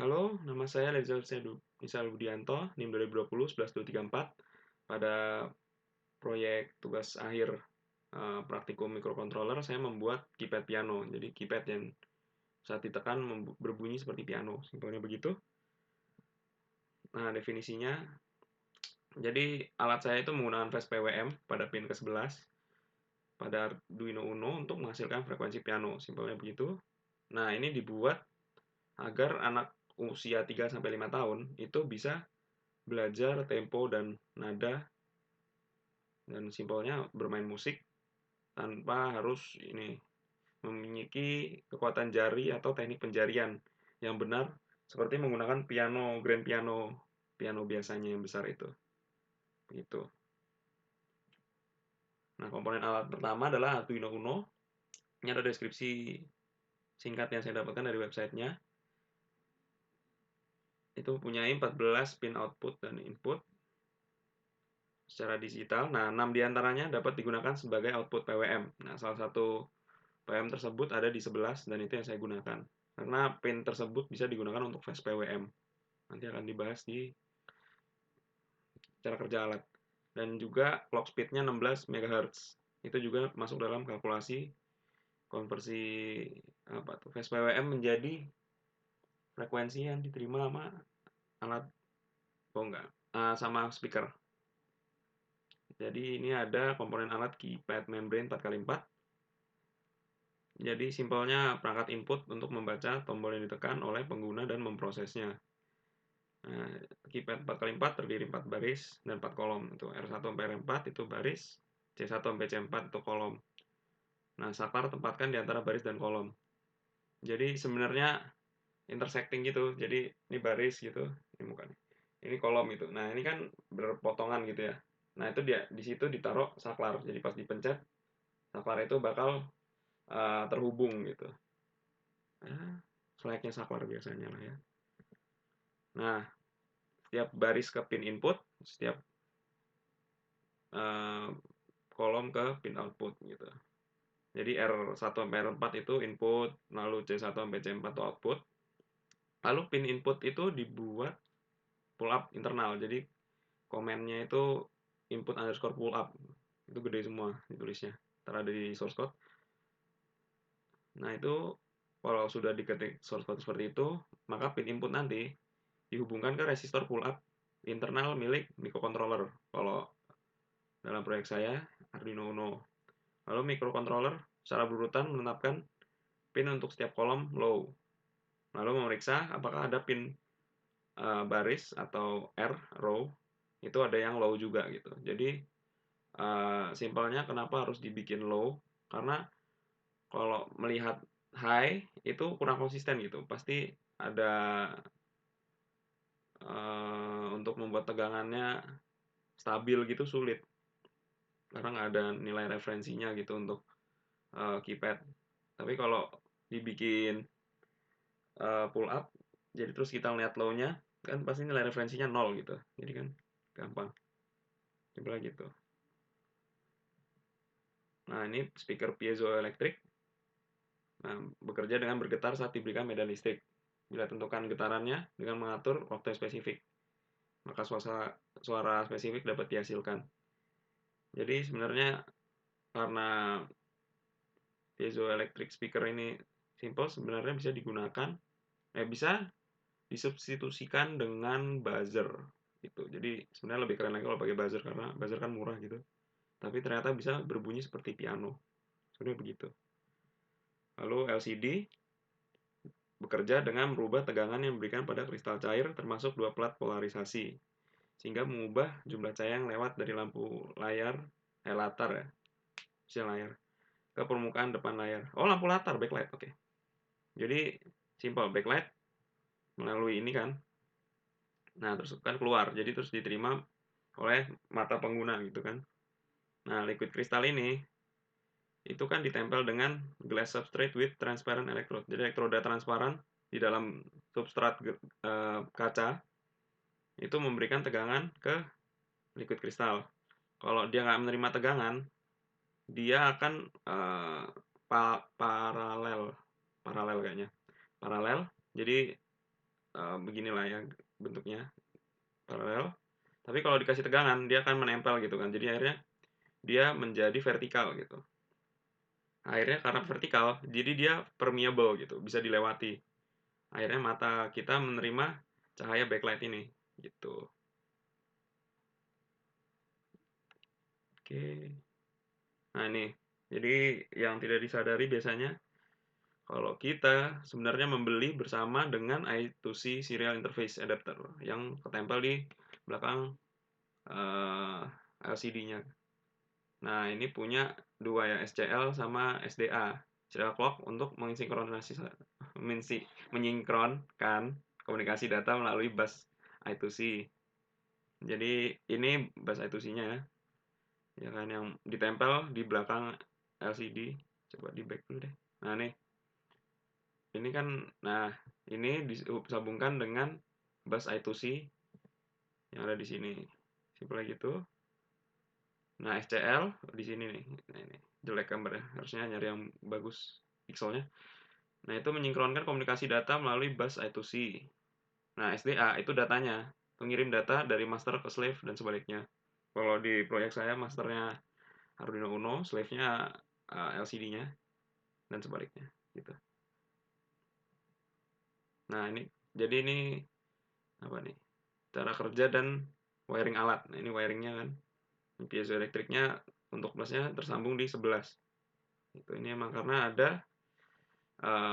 Halo, nama saya Rizal Budianto, NIM 2020 11234. Pada proyek tugas akhir praktikum microcontroller, saya membuat keypad piano. Jadi keypad yang saat ditekan berbunyi seperti piano, simpelnya begitu. Nah, definisinya, jadi alat saya itu menggunakan flash PWM pada pin ke-11 pada Arduino Uno untuk menghasilkan frekuensi piano, simpelnya begitu. Nah, ini dibuat agar anak usia 3 sampai 5 tahun itu bisa belajar tempo dan nada dan simpelnya bermain musik tanpa harus memiliki kekuatan jari atau teknik penjarian yang benar seperti menggunakan piano grand piano piano biasanya yang besar itu begitu. Nah, komponen alat pertama adalah Arduino Uno. Ini ada deskripsi singkat yang saya dapatkan dari websitenya. Itu punya 14 pin output dan input secara digital. Nah, 6 diantaranya dapat digunakan sebagai output PWM. Nah, salah satu PWM tersebut ada di 11 dan itu yang saya gunakan. Karena pin tersebut bisa digunakan untuk flash PWM. Nanti akan dibahas di cara kerja alat. Dan juga clock speed-nya 16 MHz. Itu juga masuk dalam kalkulasi konversi flash PWM menjadi frekuensi yang diterima sama alat enggak, sama speaker. Jadi ini ada komponen alat keypad membrane 4x4. Jadi simpelnya perangkat input untuk membaca tombol yang ditekan oleh pengguna dan memprosesnya. Nah, keypad 4x4 terdiri 4 baris dan 4 kolom. Itu R1 sampai R4 itu baris, C1 sampai C4 itu kolom. Nah, saklar tempatkan di antara baris dan kolom. Jadi sebenarnya intersecting gitu. Jadi ini baris gitu, ini bukan. Ini kolom gitu. Nah, ini kan berpotongan gitu ya. Nah, itu dia di situ ditaruh saklar. Jadi pas dipencet, saklar itu bakal terhubung gitu. Nah, selayaknya saklar biasanya lah ya. Nah, setiap baris ke pin input, setiap uh, kolom ke pin output gitu. Jadi R1 sampai R4 itu input, lalu C1 sampai C4 itu output. Lalu pin input itu dibuat pull up internal. Jadi komennya itu input underscore pull up. Itu gede semua ditulisnya. Ntar ada di source code. Nah, itu kalau sudah diketik source code seperti itu, maka pin input nanti dihubungkan ke resistor pull up internal milik microcontroller. Kalau dalam proyek saya Arduino Uno. Lalu microcontroller secara berurutan menetapkan pin untuk setiap kolom low. Lalu memeriksa apakah ada pin baris atau R row itu ada yang low juga gitu. Jadi simpelnya kenapa harus dibikin low? Karena kalau melihat high itu kurang konsisten gitu. Pasti ada untuk membuat tegangannya stabil gitu sulit karena nggak ada nilai referensinya gitu untuk keypad. Tapi kalau dibikin pull up, jadi terus kita lihat low-nya, kan pasti nilai referensinya 0 gitu. Jadi kan gampang. Coba gitu. Nah, ini speaker piezoelektrik. Nah, bekerja dengan bergetar saat diberikan medan listrik. Bila tentukan getarannya dengan mengatur waktu yang spesifik, maka suara spesifik dapat dihasilkan. Jadi sebenarnya karena piezoelectric speaker ini simple, sebenarnya bisa digunakan, bisa disubstitusikan dengan buzzer gitu. Jadi sebenarnya lebih keren lagi kalau pakai buzzer karena buzzer kan murah gitu. Tapi ternyata bisa berbunyi seperti piano. Sebenarnya begitu. Lalu LCD bekerja dengan merubah tegangan yang diberikan pada kristal cair termasuk dua plat polarisasi sehingga mengubah jumlah cahaya yang lewat dari lampu layar latar ya, sisi layar ke permukaan depan layar. Oh, lampu latar backlight. Oke. Jadi simple backlight melalui ini kan. Nah, terus kan keluar. Jadi terus diterima oleh mata pengguna gitu kan. Nah, liquid kristal ini itu kan ditempel dengan glass substrate with transparent electrode. Jadi elektroda transparan di dalam substrat kaca itu memberikan tegangan ke liquid kristal. Kalau dia nggak menerima tegangan, dia akan paralel, paralel kayaknya, paralel. Jadi beginilah ya bentuknya, paralel. Tapi kalau dikasih tegangan dia akan menempel gitu kan. Jadi akhirnya dia menjadi vertikal gitu. Akhirnya karena vertikal, jadi dia permeable gitu, bisa dilewati. Akhirnya mata kita menerima cahaya backlight ini gitu. Oke. Nah, ini. Jadi yang tidak disadari biasanya kalau kita sebenarnya membeli bersama dengan I2C serial interface adapter yang ketempel di belakang LCD-nya. Nah, ini punya dua ya, SCL sama SDA. Serial clock untuk mensinkronkan komunikasi data melalui bus I2C. Jadi ini bus I2C-nya ya kan yang ditempel di belakang LCD. Coba di back dulu deh. Nah, nih. Ini kan ini disambungkan dengan bus I2C yang ada di sini. Simpel gitu. Nah, SCL di sini nih. Nah, ini jelek gambarnya. Harusnya nyari yang bagus pixelnya. Nah, itu menyinkronkan komunikasi data melalui bus I2C. Nah, SDA itu datanya, pengirim data dari master ke slave dan sebaliknya. Kalau di proyek saya masternya Arduino Uno, slave-nya LCD-nya dan sebaliknya gitu. Nah, jadi ini apa nih? Cara kerja dan wiring alat. Nah, ini wiringnya kan. Piezoelektriknya untuk plusnya tersambung di 11. Itu ini emang karena ada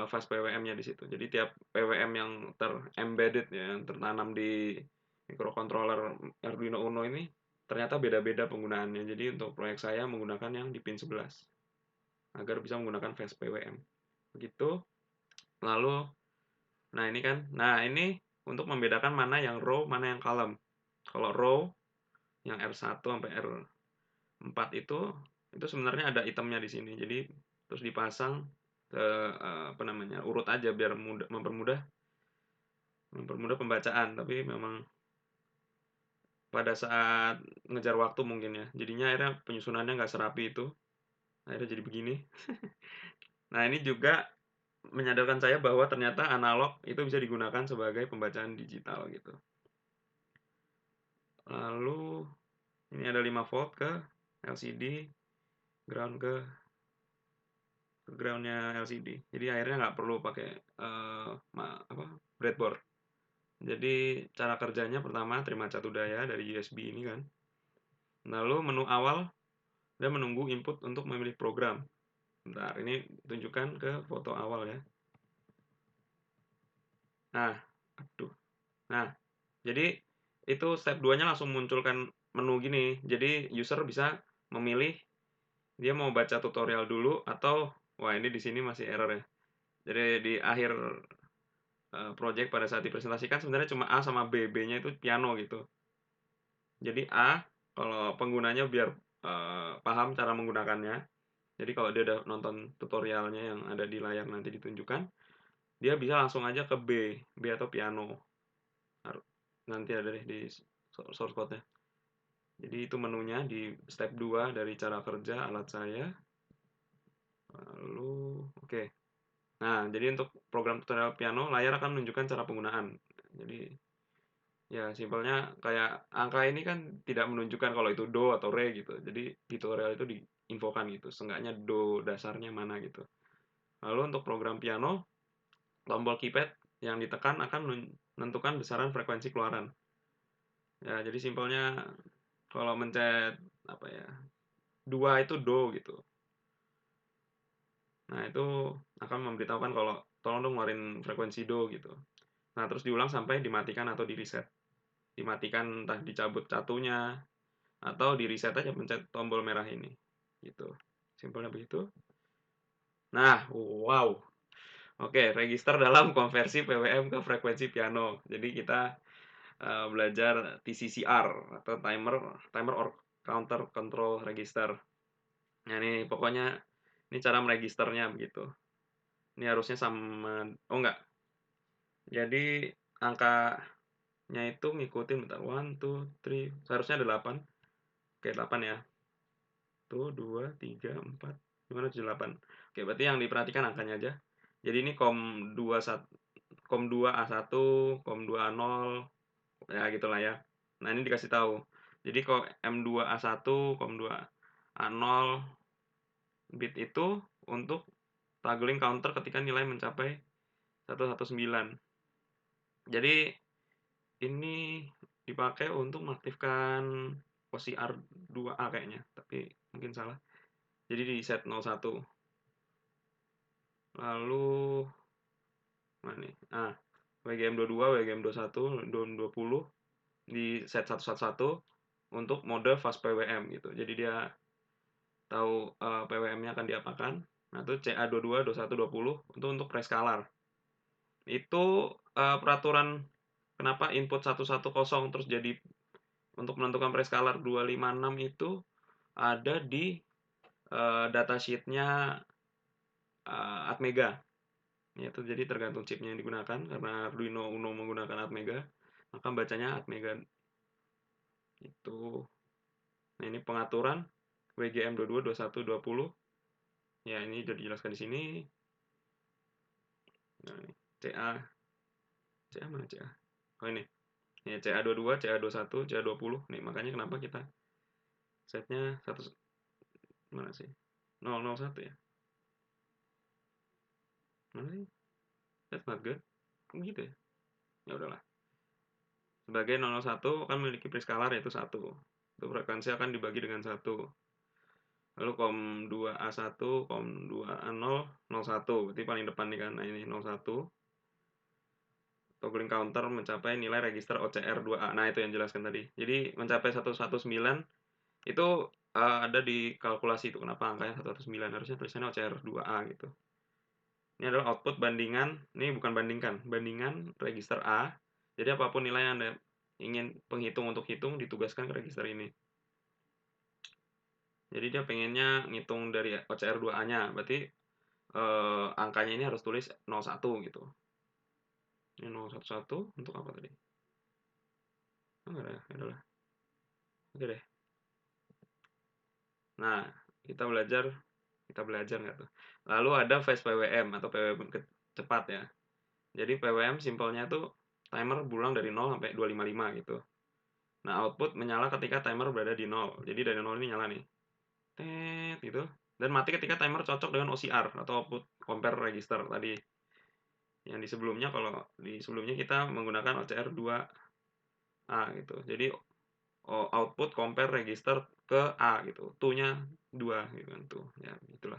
fast PWM-nya di situ. Jadi tiap PWM yang terembedded ya, yang tertanam di microcontroller Arduino Uno ini ternyata beda-beda penggunaannya. Jadi untuk proyek saya menggunakan yang di pin 11 agar bisa menggunakan fast PWM. Begitu. Lalu nah ini untuk membedakan mana yang row, mana yang column. Kalau row yang R1 sampai R4 itu sebenarnya ada itemnya di sini. Jadi terus dipasang ke urut aja biar mempermudah pembacaan, tapi memang pada saat ngejar waktu mungkin ya. Jadinya akhirnya penyusunannya nggak serapi itu. Akhirnya jadi begini. Nah, ini juga menyadarkan saya bahwa ternyata analog itu bisa digunakan sebagai pembacaan digital gitu. Lalu ini ada 5 volt ke LCD, ground ke groundnya LCD. Jadi akhirnya nggak perlu pakai breadboard. Jadi cara kerjanya pertama terima catu daya dari USB ini kan. Lalu menu awal dan menunggu input untuk memilih program. Bentar, ini tunjukkan ke foto awal ya. Nah, aduh. Nah, jadi itu step 2-nya langsung munculkan menu gini. Jadi user bisa memilih dia mau baca tutorial dulu atau wah ini di sini masih error ya. Jadi di akhir project pada saat dipresentasikan sebenarnya cuma A sama B, B-nya itu piano gitu. Jadi A kalau penggunanya biar paham cara menggunakannya. Jadi kalau dia udah nonton tutorialnya yang ada di layar nanti ditunjukkan, dia bisa langsung aja ke B atau piano. Nanti ada deh di source code-nya. Jadi itu menunya di step 2 dari cara kerja alat saya. Lalu oke. Nah, jadi untuk program tutorial piano, layar akan menunjukkan cara penggunaan. Jadi ya simpelnya kayak angka ini kan tidak menunjukkan kalau itu do atau re gitu. Jadi tutorial itu diinfokan gitu. Seenggaknya do dasarnya mana gitu. Lalu untuk program piano, tombol keypad yang ditekan akan menentukan besaran frekuensi keluaran. Ya, jadi simpelnya kalau mencet apa ya? 2 itu do gitu. Nah, itu akan memberitahukan kalau tolong dong ngeluarin frekuensi do gitu. Nah, terus diulang sampai dimatikan atau di reset. Dimatikan entah dicabut catunya atau di reset aja pencet tombol merah ini. Gitu. Simpelnya begitu. Nah, wow. Oke, register dalam konversi PWM ke frekuensi piano. Jadi kita belajar TCCR atau timer or counter control register. Nah, ini pokoknya ini cara meregisternya begitu. Ini harusnya sama enggak. Jadi angkanya itu ngikutin bentar. 1 2 3 seharusnya ada 8. Oke, 8 ya. 1 2 3 4 5 6 7 8. Oke, berarti yang diperhatikan angkanya aja. Jadi ini COM 21 COM2 A1, COM2 A0, ya gitulah ya. Nah, ini dikasih tahu. Jadi kalau M2 A1, COM2 A0 bit itu untuk toggling counter ketika nilai mencapai 119. Jadi ini dipakai untuk mengaktifkan OCR 2A kayaknya, tapi mungkin salah. Jadi di set 01. Lalu mana nih? WGM22, WGM21, DOM20 di set 111 untuk mode fast PWM gitu. Jadi dia tahu PWM-nya akan diapakan. Nah, itu CA22, 21, 20 untuk preskalar. Itu peraturan kenapa input 110 terus jadi untuk menentukan preskalar 256 itu ada di datasheet-nya Atmega. Itu jadi tergantung chipnya yang digunakan karena Arduino Uno menggunakan Atmega, maka bacanya Atmega itu. Nah, ini pengaturan WGM22, 21, 20. Ya, ini sudah dijelaskan di sini. Nah, ini CA mana CA? Oh, ini. Ya, CA22, CA21, CA20. Nih, makanya kenapa kita setnya satu mana sih? 001 ya. Mana sih? That's not good. Kok gitu ya? Ya udahlah. Sebagai 001 akan memiliki preskalar yaitu 1. Itu frekuensi akan dibagi dengan 1. Lalu COM2A1, COM2A0, 01. Berarti paling depan nih kan. Nah, ini 01. Toggling counter mencapai nilai register OCR 2A. Nah, itu yang jelaskan tadi. Jadi mencapai 119 itu ada di kalkulasi itu kenapa angkanya 119, harusnya tulisannya OCR 2A gitu. Ini adalah output bandingan, ini bukan bandingkan, bandingan register A. Jadi apapun nilai yang Anda ingin penghitung untuk hitung ditugaskan ke register ini. Jadi dia pengennya ngitung dari OCR 2A-nya, berarti angkanya ini harus tulis 01 gitu. Ini 011 untuk apa tadi? Oh, enggak ada, ya udahlah. Oke deh. Nah, kita belajar nggak tuh? Lalu ada phase PWM atau PWM cepat ya. Jadi PWM simpelnya tuh timer berulang dari 0 sampai 255 gitu. Nah, output menyala ketika timer berada di 0. Jadi dari 0 ini nyala nih. Tet gitu. Dan mati ketika timer cocok dengan OCR atau output compare register tadi. Yang di sebelumnya, kalau di sebelumnya kita menggunakan OCR 2A gitu. Jadi output compare register ke A gitu. Tu-nya 2 gitu kan tuh. Ya, itulah.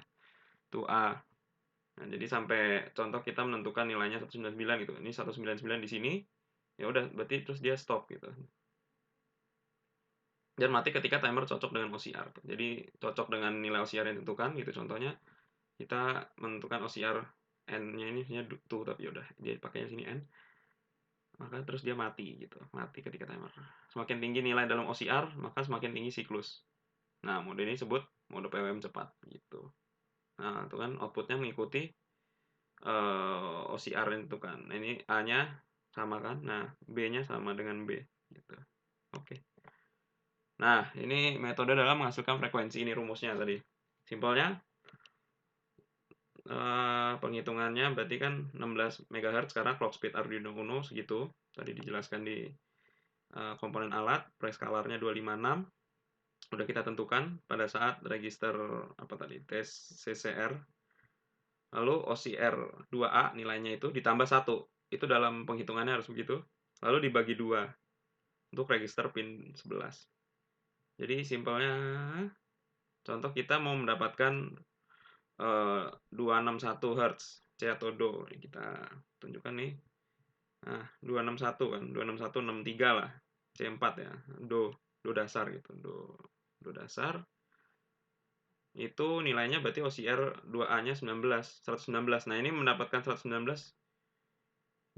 Tu A. Nah, jadi sampai contoh kita menentukan nilainya 199 gitu. Ini 199 di sini. Ya udah, berarti terus dia stop gitu. Dan mati ketika timer cocok dengan OCR. Jadi cocok dengan nilai OCR yang ditentukan gitu. Contohnya kita menentukan OCR n-nya ini tuh, tapi udah dia pakainya sini n. Maka terus dia mati gitu. Mati ketika timer. Semakin tinggi nilai dalam OCR, maka semakin tinggi siklus. Nah, mode ini disebut mode PWM cepat gitu. Nah, itu kan outputnya mengikuti OCR itu kan. Nah, ini A-nya sama kan. Nah, B-nya sama dengan B gitu. Oke. Nah, ini metode dalam menghasilkan frekuensi, ini rumusnya tadi. Simpelnya penghitungannya berarti kan 16 MHz karena clock speed Arduino Uno segitu. Tadi dijelaskan di komponen alat, preskalarnya 256. Udah kita tentukan pada saat register apa tadi? Tes CCR. Lalu OCR 2A nilainya itu ditambah 1. Itu dalam penghitungannya harus begitu. Lalu dibagi 2 untuk register pin 11. Jadi simpelnya contoh kita mau mendapatkan 261 Hz C atau Do. Kita tunjukkan nih. Nah, 261 kan, 261 63 lah. C4 ya. Do dasar gitu. Do dasar. Itu nilainya berarti OCR 2A-nya 119. Nah, ini mendapatkan 119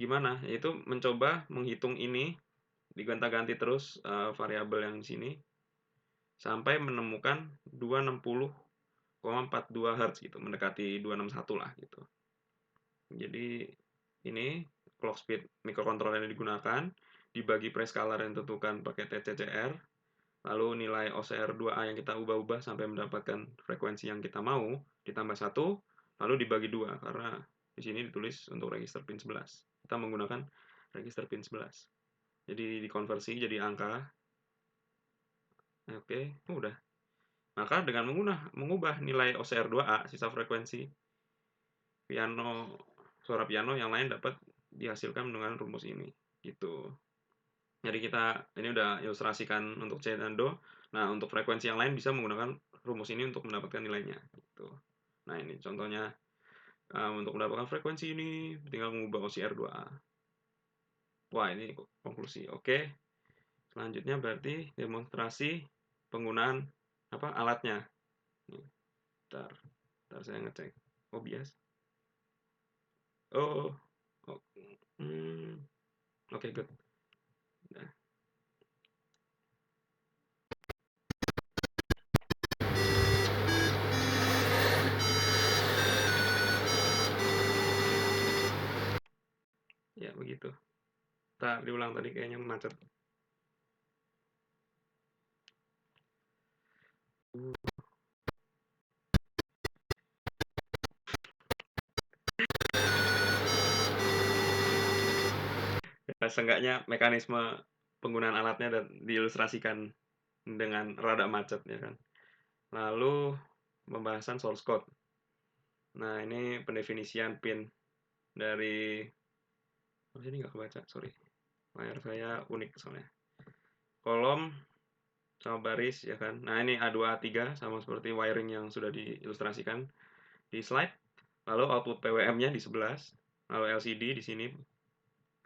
gimana? Yaitu mencoba menghitung ini, digonta-ganti terus variabel yang di sini sampai menemukan 260,42 Hz gitu, mendekati 261 lah gitu. Jadi ini clock speed microcontroller yang digunakan dibagi preskalar yang ditentukan pakai TCCR, lalu nilai OCR 2A yang kita ubah-ubah sampai mendapatkan frekuensi yang kita mau ditambah 1, lalu dibagi 2 karena di sini ditulis untuk register pin 11. kita menggunakan register pin 11. Jadi dikonversi jadi angka. Oke, udah. Maka dengan mengubah nilai OCR2A, sisa frekuensi suara piano yang lain dapat dihasilkan dengan rumus ini, gitu. Jadi kita ini udah ilustrasikan untuk C dan Do. Nah, untuk frekuensi yang lain bisa menggunakan rumus ini untuk mendapatkan nilainya, gitu. Nah, ini contohnya. Untuk mendapatkan frekuensi ini tinggal mengubah OCR2A. Wah, ini konklusi. Oke. Selanjutnya berarti demonstrasi penggunaan alatnya. Nih, bentar saya ngecek. Oh, bias. Oh. Oke, good. Nah. Ya, begitu. Diulang tadi kayaknya macet. Ya, seenggaknya mekanisme penggunaan alatnya dan diilustrasikan dengan rada macet ya kan. Lalu pembahasan source code. Nah, ini pendefinisian pin dari ini nggak kebaca, sorry. Layar saya unik soalnya. Kolom sama baris ya kan. Nah, ini A2 A3 sama seperti wiring yang sudah diilustrasikan di slide. Lalu output PWM-nya di 11. Lalu LCD di sini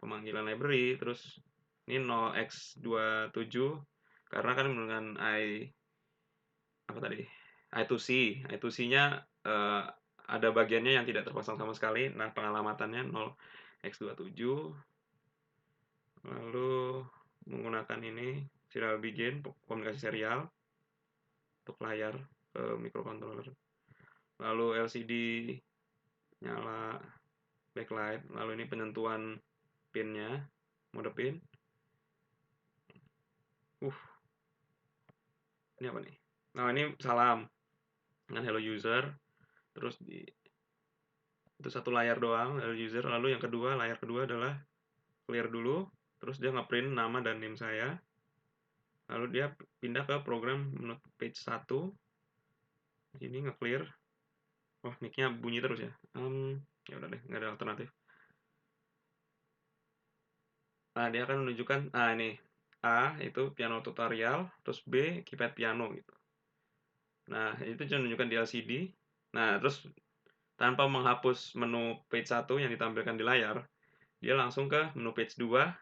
pemanggilan library, terus ini 0x27 karena kan dengan I2C-nya ada bagiannya yang tidak terpasang sama sekali. Nah, pengalamatannya 0x27. Lalu menggunakan ini serial begin komunikasi serial untuk layar microcontroller. Lalu LCD nyala backlight. Lalu ini penentuan pinnya, mode pin. Ini apa nih? Nah, ini salam dengan hello user. Terus itu satu layar doang hello user. Lalu yang kedua, layar kedua adalah clear dulu. Terus dia ngeprint nama dan name saya. Lalu dia pindah ke program menu page 1. Ini nge-clear. Wah, mic-nya bunyi terus ya. Ya udah deh, nggak ada alternatif. Nah, dia akan menunjukkan, ini A itu piano tutorial, terus B keypad piano gitu. Nah, itu cuma menunjukkan di LCD. Nah, terus tanpa menghapus menu page 1 yang ditampilkan di layar, dia langsung ke menu page 2.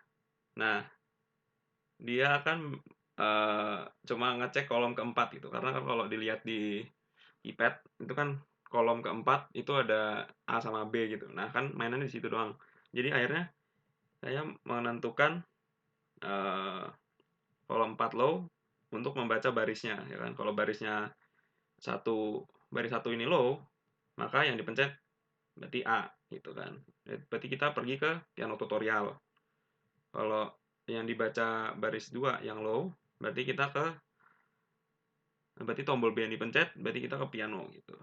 Nah, dia akan cuma ngecek kolom keempat gitu. Karena kan kalau dilihat di keypad itu kan kolom keempat itu ada A sama B gitu. Nah, kan mainannya di situ doang. Jadi akhirnya saya menentukan kolom 4 low untuk membaca barisnya ya kan. Kalau barisnya baris 1 ini low, maka yang dipencet berarti A gitu kan. Berarti kita pergi ke piano tutorial. Kalau yang dibaca baris 2 yang low, berarti tombol B yang dipencet, berarti kita ke piano gitu.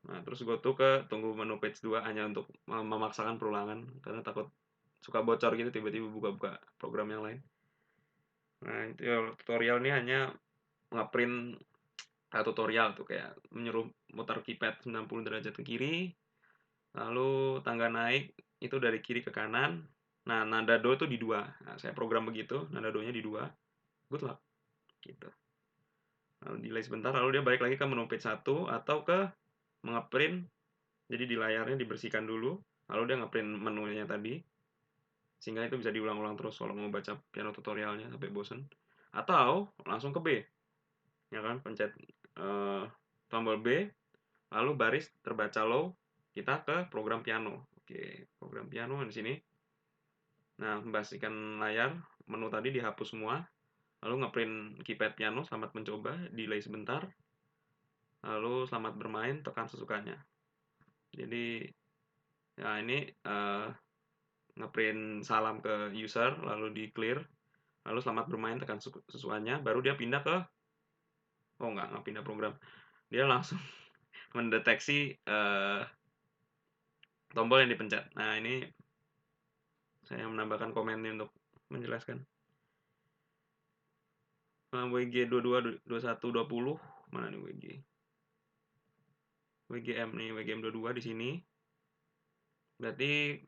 Nah, terus go to ke tunggu menu page 2 hanya untuk memaksakan perulangan karena takut suka bocor gitu tiba-tiba buka-buka program yang lain. Nah, itu tutorial ini hanya ngeprint tutorial tuh kayak menyuruh mutar keypad 90 derajat ke kiri, lalu tangga naik itu dari kiri ke kanan. Nah, nada do itu di 2. Nah, saya program begitu, nada do-nya di 2. Good luck. Gitu. Lalu delay sebentar, lalu dia balik lagi ke menu page 1 atau ke ngeprint. Jadi di layarnya dibersihkan dulu, lalu dia ngeprint menunya tadi. Sehingga itu bisa diulang-ulang terus kalau mau baca piano tutorialnya sampai bosan. Atau langsung ke B. Ya kan, pencet tombol B, lalu baris terbaca low, kita ke program piano. Oke, program piano di sini. Nah, membersihkan layar, menu tadi dihapus semua, lalu ngeprint keypad piano, selamat mencoba, delay sebentar, lalu selamat bermain, tekan sesukanya. Jadi, ya ini ngeprint salam ke user, lalu di clear, lalu selamat bermain, tekan sesukanya, baru dia pindah ke, nggak pindah program, dia langsung mendeteksi tombol yang dipencet. Nah, ini saya menambahkan komennya untuk menjelaskan. WG 22 21 20 mana nih WG? WGM nih, WGM 22 di sini. Berarti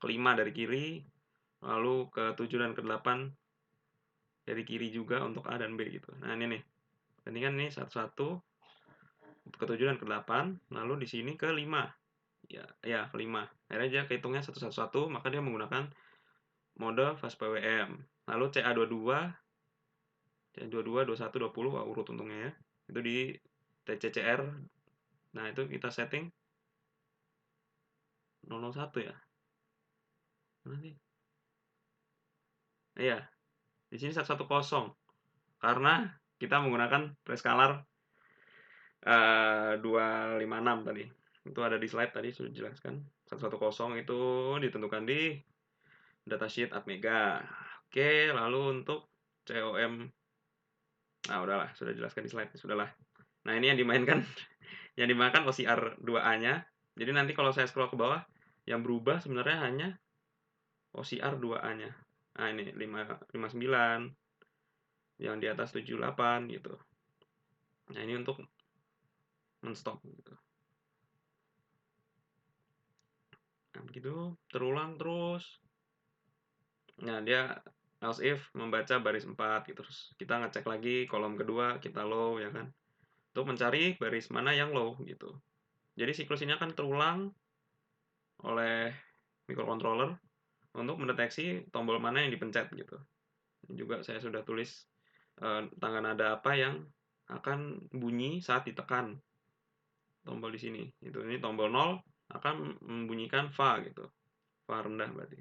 kelima dari kiri, lalu ke 7 dan ke 8 dari kiri juga untuk A dan B gitu. Nah, ini nih. Tadi kan ini 1-1 ke 7 dan ke 8, lalu di sini ke 5. Ya, ya ke 5. Akhirnya dia kehitungnya 1-1-1, maka dia menggunakan mode fast PWM. Lalu CA22, CA22, 21, 20, wah, urut untungnya ya. Itu di TCCR. Nah, itu kita setting 001 ya. Mana sih? Iya, di sini 110. Karena kita menggunakan prescaler 256 tadi. Itu ada di slide tadi sudah dijelaskan. 110 itu ditentukan di datasheet Atmega. Oke, lalu untuk COM, nah udahlah, sudah dijelaskan di slide, sudahlah. Nah, ini yang dimainkan yang dimainkan OCR 2A-nya. Jadi nanti kalau saya scroll ke bawah, yang berubah sebenarnya hanya OCR 2A-nya. Nah, ini 59, yang di atas 78 gitu. Nah, ini untuk men-stop gitu. Nah, begitu terulang terus. Nah, dia else if membaca baris 4 gitu. Terus kita ngecek lagi kolom kedua, kita low ya kan. Untuk mencari baris mana yang low gitu. Jadi siklus ini akan terulang oleh microcontroller untuk mendeteksi tombol mana yang dipencet gitu. Ini juga saya sudah tulis tangga nada apa yang akan bunyi saat ditekan tombol di sini. Itu ini tombol 0 akan membunyikan fa gitu. Fa rendah berarti.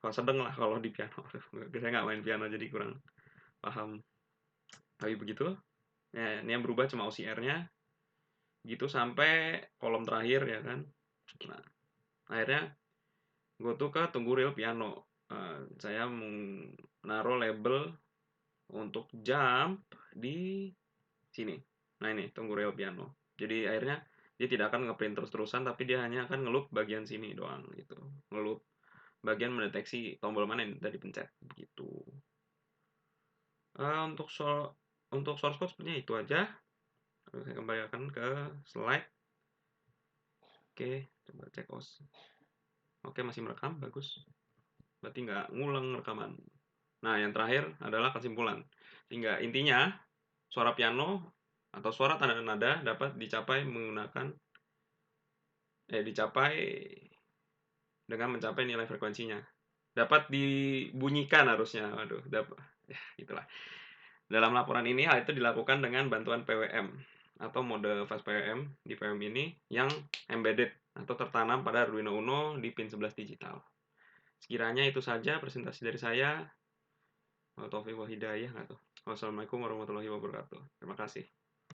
Fa sedang lah kalau di piano. Saya nggak main piano jadi kurang paham. Tapi begitu. Ya, ini yang berubah cuma OCR-nya. Gitu sampai kolom terakhir ya kan. Nah, akhirnya gue tuh ke tunggu real piano. Saya menaruh label untuk jump di sini. Nah, ini tunggu real piano. Jadi akhirnya dia tidak akan ngeprint terus-terusan, tapi dia hanya akan ngeloop bagian sini doang gitu. Ngeloop bagian mendeteksi tombol mana yang tadi pencet begitu. Untuk source code sepertinya itu aja. Saya kembalikan ke slide. Oke, coba cek os. Oke, masih merekam, bagus. Berarti nggak ngulang rekaman. Nah, yang terakhir adalah kesimpulan. Sehingga intinya, suara piano atau suara tanda nada dapat dicapai dengan mencapai nilai frekuensinya. Dapat dibunyikan harusnya. Waduh, ya, gitulah. Dalam laporan ini, hal itu dilakukan dengan bantuan PWM atau mode fast PWM di PWM ini yang embedded atau tertanam pada Arduino Uno di pin 11 digital. Sekiranya itu saja presentasi dari saya. Wassalamualaikum warahmatullahi wabarakatuh. Terima kasih.